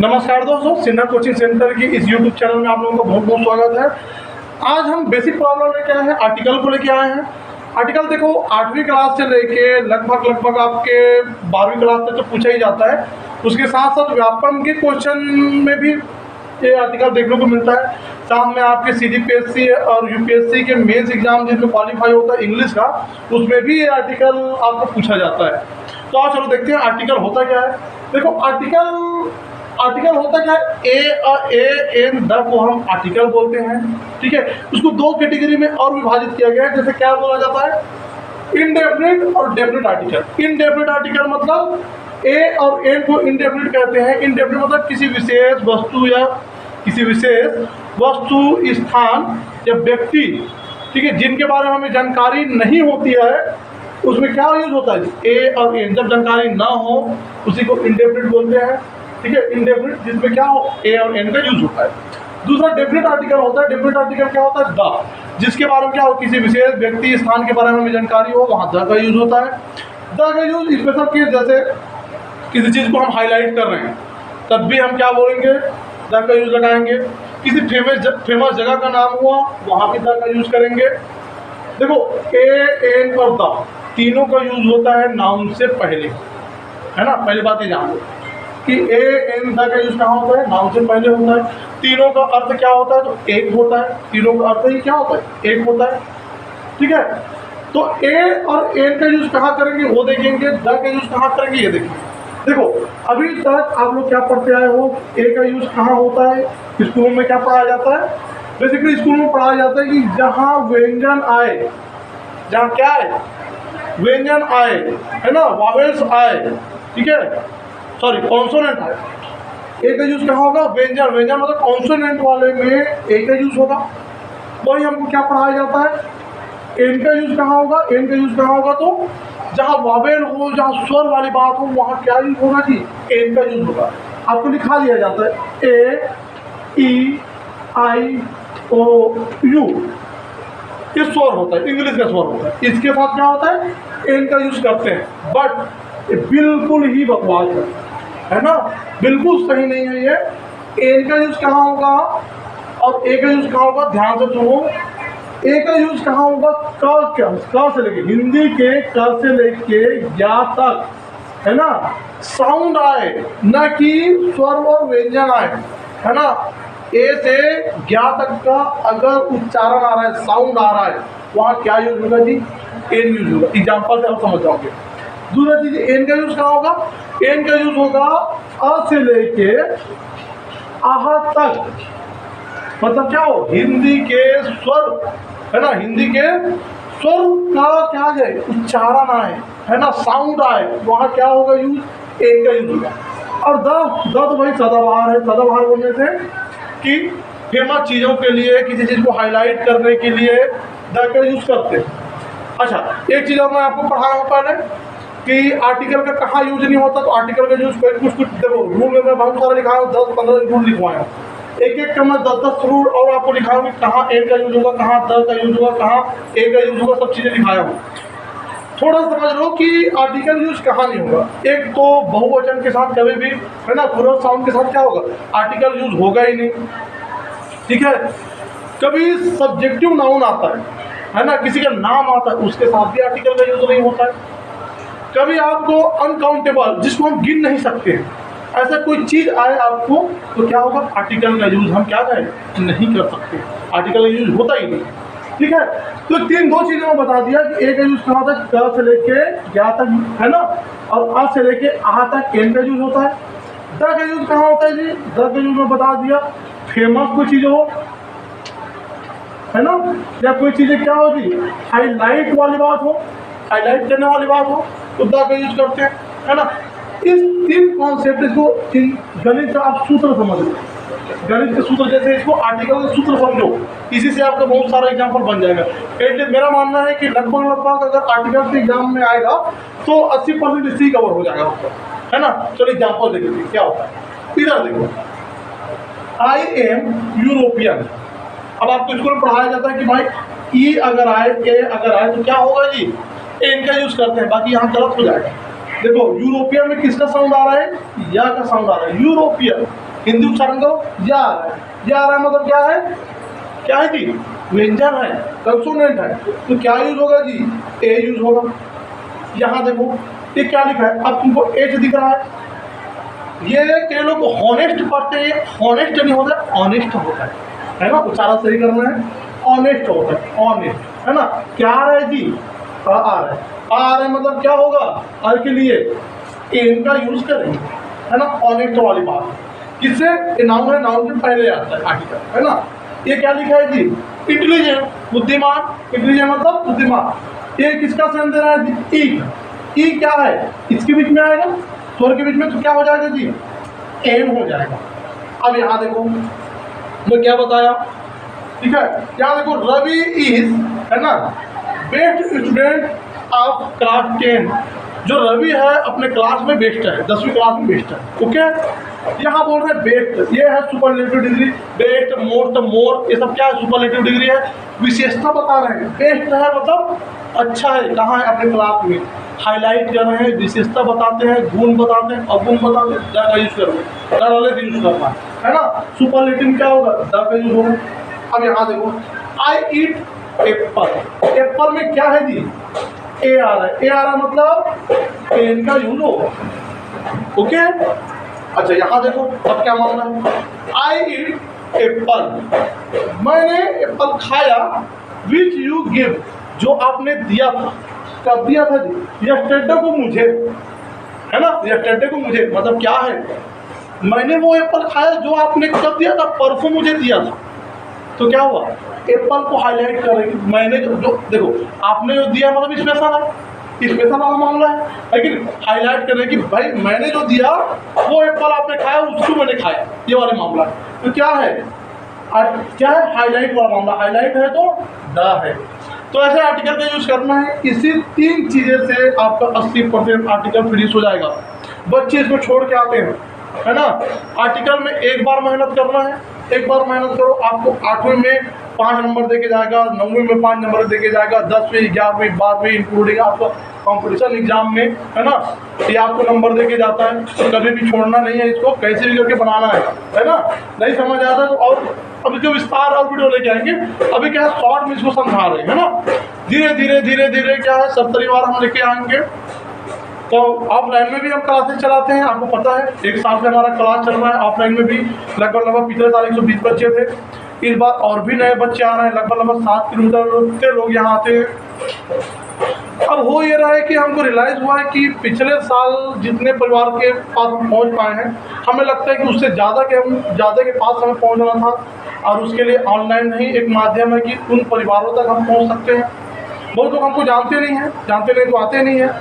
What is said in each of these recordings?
नमस्कार दोस्तों, Sinha coaching centre की इस यूट्यूब चैनल में आप लोगों का बहुत बहुत स्वागत है। आज हम बेसिक प्रॉब्लम लेके आए हैं, आर्टिकल को लेके आए हैं। आर्टिकल देखो 8वीं क्लास से लेके लगभग आपके 12वीं क्लास तक तो पूछा ही जाता है। उसके साथ साथ व्याकरण के क्वेश्चन में भी ये आर्टिकल देखने को मिलता है। साथ में आपके CGPSC और UPSC के मेंस एग्जाम जिसमें क्वालिफाई होता है इंग्लिश का, उसमें भी ये आर्टिकल आपको पूछा जाता है। तो आज चलो देखते हैं आर्टिकल होता क्या है। देखो आर्टिकल होता क्या है, एन द को हम आर्टिकल बोलते हैं। ठीक है, उसको दो कैटेगरी में और विभाजित किया गया है। जैसे क्या बोला जाता है, इनडेफिनिट और डेफिनिट आर्टिकल। इनडेफिनिट आर्टिकल मतलब ए और एन को इनडेफिनिट कहते हैं। इनडेफिनिट मतलब किसी विशेष वस्तु या किसी विशेष वस्तु, स्थान या व्यक्ति, ठीक है, जिनके बारे में हमें जानकारी नहीं होती है, उसमें क्या यूज होता है, ए और एन। जब जानकारी ना हो उसी को इनडेफिनिट बोलते हैं। ठीक है, इनडेफिनिट जिसमें क्या हो, ए और एन का यूज होता है। दूसरा डेफिनिट आर्टिकल होता है। डेफिनिट आर्टिकल क्या होता है, द, जिसके बारे में क्या हो, किसी विशेष व्यक्ति, स्थान के बारे में हमें जानकारी हो, वहाँ द का यूज होता है। द का यूज स्पेशल केस, जैसे किसी चीज़ को हम हाईलाइट कर रहे हैं तब भी हम क्या बोलेंगे, द का यूज लगाएंगे। किसी फेमस जगह का नाम हुआ, वहाँ भी द का यूज करेंगे। देखो ए, एन और द तीनों का यूज होता है नाउन से पहले, है ना। पहली बात ये जान लो कि ए, एन, द का यूज कहाँ होता है, नाउन से पहले होता है। तीनों का अर्थ क्या होता है, तो एक होता है। तीनों का अर्थ ही क्या होता है, एक होता है। ठीक है, तो ए और एन का यूज कहाँ करेंगे वो देखेंगे, द का यूज कहाँ करेंगे ये देखेंगे। देखो अभी तक आप लोग क्या पढ़ते आए हो, ए का यूज कहाँ होता है, स्कूल में क्या पढ़ाया जाता है, बेसिकली स्कूल में पढ़ाया जाता है कि जहाँ व्यंजन आए, जहाँ क्या है, व्यंजन आए, है ना, वावेल्स आए, ठीक है, सॉरी कॉन्सोनेंट आए। ए का यूज कहाँ होगा, व्यंजन। व्यंजन मतलब कॉन्सोनेंट वाले में ए का यूज होगा। वही हमको क्या पढ़ाया जाता है, एन का यूज कहाँ होगा। एन का यूज कहाँ होगा, तो जहाँ वावेल हो, जहाँ स्वर वाली बात हो, वहाँ क्या यूज होगा जी, एन का यूज होगा। आपको लिखा दिया जाता है ए, ई, आई, ओ, यू, ये स्वर होता है, इंग्लिश का स्वर होता है। इसके साथ क्या होता है, एन का यूज करते हैं, बट ये बिल्कुल ही बकवास है ना, बिल्कुल सही नहीं है ये। एन का यूज कहाँ होगा और ए का यूज कहाँ होगा, ध्यान से सुनो। ए का यूज कहाँ होगा, क से लेके, हिंदी के क से लेके या तक, है ना, साउंड आए, न कि स्वर और व्यंजन आए, है ना। ए से ज्ञा तक का अगर उच्चारण आ रहा है, साउंड आ रहा है, वहाँ क्या यूज होगा जी, एन यूज होगा। एग्जाम्पल से आप समझ जाओगे। दूसरा चीज, एन का यूज कहाँ होगा, एन का यूज होगा अ से लेके आह तक, मतलब क्या हो, हिंदी के स्वर, है ना, हिंदी के स्वर का क्या है, उच्चारण आए, है ना, साउंड आए, वहाँ क्या होगा यूज, एन का यूज होगा। और द तो भाई सदाबहार है। सदाबहार बोलने से कि फेमस चीज़ों के लिए, किसी चीज़ को हाईलाइट करने के लिए द का यूज करते हैं। अच्छा, एक चीज़ और मैं आपको पढ़ाया हूँ पहले कि आर्टिकल का कहाँ यूज नहीं होता, तो आर्टिकल का यूज कुछ देखो रूल में मैं बहुत सारा लिखा हूँ, 10-15 रूल लिखवाया हूँ। एक एक का मैं 10-10 रूल और आपको लिखा हूँ, कहाँ एन का यूज होगा, कहाँ द का यूज होगा, कहाँ ए का यूज होगा, सब चीज़ें लिखाया हूँ। थोड़ा समझ लो कि आर्टिकल यूज कहाँ नहीं होगा। एक तो बहुवचन के साथ कभी भी, है ना, प्लूरल साउंड के साथ क्या होगा, आर्टिकल यूज होगा ही नहीं। ठीक है, कभी सब्जेक्टिव नाउन आता है ना, किसी का नाम आता है, उसके साथ भी आर्टिकल का यूज नहीं होता है। कभी आपको अनकाउंटेबल, जिसको हम गिन नहीं सकते, ऐसा कोई चीज़ आए आपको, तो क्या होगा, आर्टिकल का यूज हम क्या करें, नहीं कर सकते, आर्टिकल का यूज होता ही नहीं। ठीक है, तो दो चीज़ें मैं बता दिया कि ए का यूज कहाँ तक, क से लेके या तक, है ना, और आ से लेके आ तक एन का यूज होता है। द का यूज कहाँ होता है जी, द का यूज मैं बता दिया, फेमस कोई चीज़ हो, है ना, या कोई चीज़ें क्या होगी, हाईलाइट वाली बात हो, हाईलाइट करने वाली बात हो, तो द का यूज करते हैं, है ना। इस तीन कॉन्सेप्ट को गणित का आप सूत्र समझ लो, गणित के सूत्र जैसे इसको आर्टिकल का सूत्र समझो, इसी से आपका बहुत सारा एग्जाम्पल बन जाएगा। एटलीस्ट मेरा मानना है कि लगभग अगर आर्टिकल के एग्जाम में आएगा तो 80% इसी कवर हो जाएगा उसका, है ना। चलो एग्जाम्पल देखिए क्या होता है। इधर देखो, आई एम यूरोपियन। अब आपको स्कूल में पढ़ाया जाता है कि भाई ई अगर आए, ए अगर आए, तो क्या होगा जी, एन का यूज करते हैं, बाकी यहाँ गलत हो जाएगा। देखो यूरोपियन में किसका साउंड आ रहा है, या का साउंड आ रहा है, यूरोपियन। हिंदी उच्चारण करो, या आ रहा है, या आ रहा है मतलब क्या है, क्या है जी, व्यंजन है, कंसोनेंट है, तो क्या यूज होगा जी, ए यूज होगा। यहाँ देखो ये क्या लिखा है, अब तुमको एच दिख रहा है, ये कई लोग हॉनेस्ट पढ़ते हैं, हॉनेस्ट नहीं होता है, ऑनेस्ट होता है ना, उच्चारण सही करना है, ऑनेस्ट होता है, ऑनेस्ट है ना। क्या आ रहा है जी, आ रहा है, आ रहा है मतलब क्या होगा, आर के लिए एन का यूज करेंगे, है ना, ऑनेस्ट वाली बात। किससे, नाउन है, नाउन से पहले आता है आर्टिकल, है ना। ये क्या लिखा है जी, इंटेलिजेंट, बुद्धिमान, इंटेलिजेंट मतलब बुद्धिमान। ये किसका सेंस दे रहा है जी, ई क्या है, इसके बीच में आएगा, स्वर के बीच में, तो क्या हो जाएगा जी, एन हो जाएगा। अब यहाँ देखो मैं क्या बताया, ठीक है, यहाँ देखो रवि इज, है ना, बेस्ट स्टूडेंट ऑफ क्लास 10। जो रवि है अपने क्लास में बेस्ट है, 10वीं क्लास में बेस्ट है, ओके। यहाँ बोल रहे हैं बेस्ट, ये है सुपरलेटिव डिग्री, बेस्ट, मोस्ट, मोर, ये सब क्या है, सुपरलेटिव डिग्री है, विशेषता बता रहे हैं। बेस्ट है मतलब अच्छा है, कहाँ है, अपने क्लास में। हाईलाइट कर रहे हैं, विशेषता बताते हैं, गुण बताते हैं, अवगुण बताते हैं, द का यूज करोगे, द वाले यूज करना है ना। सुपरलेटिव क्या होगा, द का यूज होगा। अब यहाँ देखो, आई ईट एप्पल, एप्पल में क्या है जी, ए आ रहा है, ए आ रहा है मतलब पेन का यूज होगा, ओके। अच्छा यहाँ देखो अब क्या मामला है, आई ईट एप्पल, मैंने एप्पल खाया, विच यू गिव, जो आपने दिया था, कब दिया था जी, यस्टरडे को मुझे, है ना, यस्टरडे को मुझे मतलब क्या है, मैंने वो एप्पल खाया जो आपने कब दिया था, परसों मुझे दिया था। तो क्या हुआ, एप्पल को हाईलाइट करेंगे, मैंने जो देखो आपने जो दिया मतलब स्पेशल है, स्पेशल वाला मामला है, लेकिन हाईलाइट करें कि भाई मैंने जो दिया वो एप्पल आपने खाया, उसको मैंने खाया, ये वाला मामला है। तो क्या है, क्या है, हाईलाइट वाला मामला, हाईलाइट है तो द है। तो ऐसे आर्टिकल का यूज करना है, इसी 3 चीज़ें से आपका 80% आर्टिकल फिनिश हो जाएगा। बच्चे इसको छोड़ के आते हैं, है ना। आर्टिकल में एक बार मेहनत करना है, एक बार मेहनत करो, आपको 8वीं में 5 नंबर देके जाएगा, 9वीं में 5 नंबर देके जाएगा, 10वीं, 11वीं, 12वीं इंक्लूडिंग आपको कंपटीशन एग्जाम में, है ना, ये आपको नंबर देके जाता है। तो कभी भी छोड़ना नहीं है, इसको कैसे भी करके बनाना है ना। नहीं समझ आता तो और अभी जो विस्तार और वीडियो लेके आएंगे, अभी क्या है शॉर्ट में इसको समझा रहे हैं, है ना। धीरे धीरे धीरे धीरे क्या है सब परिवार हम लेके आएंगे। तो ऑफलाइन में भी हम क्लासेस चलाते हैं, आपको पता है 1 साल से हमारा क्लास चल रहा है। ऑफलाइन में भी लगभग पिछले साल 120 बच्चे थे, इस बार और भी नए बच्चे आ रहे हैं, लगभग 7 किलोमीटर के लोग यहाँ आते हैं। अब हो ये रहा है कि हमको रियलाइज़ हुआ है कि पिछले साल जितने परिवार के पास हम पहुँच पाए हैं, हमें लगता है कि उससे ज़्यादा के पास हमें पहुँचना था, और उसके लिए ऑनलाइन ही एक माध्यम है कि उन परिवारों तक हम पहुँच सकते हैं। बहुत लोग हमको जानते नहीं तो आते नहीं हैं।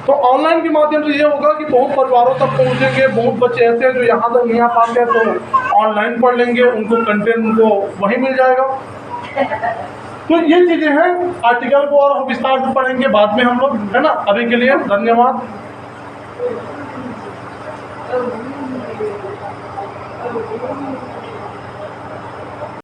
तो ऑनलाइन के माध्यम से ये होगा कि बहुत परिवारों तक पहुँचेंगे, बहुत बच्चे ऐसे हैं जो यहाँ तक नहीं आ पाते हैं, तो ऑनलाइन पढ़ लेंगे, उनको कंटेंट उनको वहीं मिल जाएगा। तो ये चीज़ें हैं, आर्टिकल को और विस्तार से पढ़ेंगे बाद में हम लोग, है ना। अभी के लिए धन्यवाद।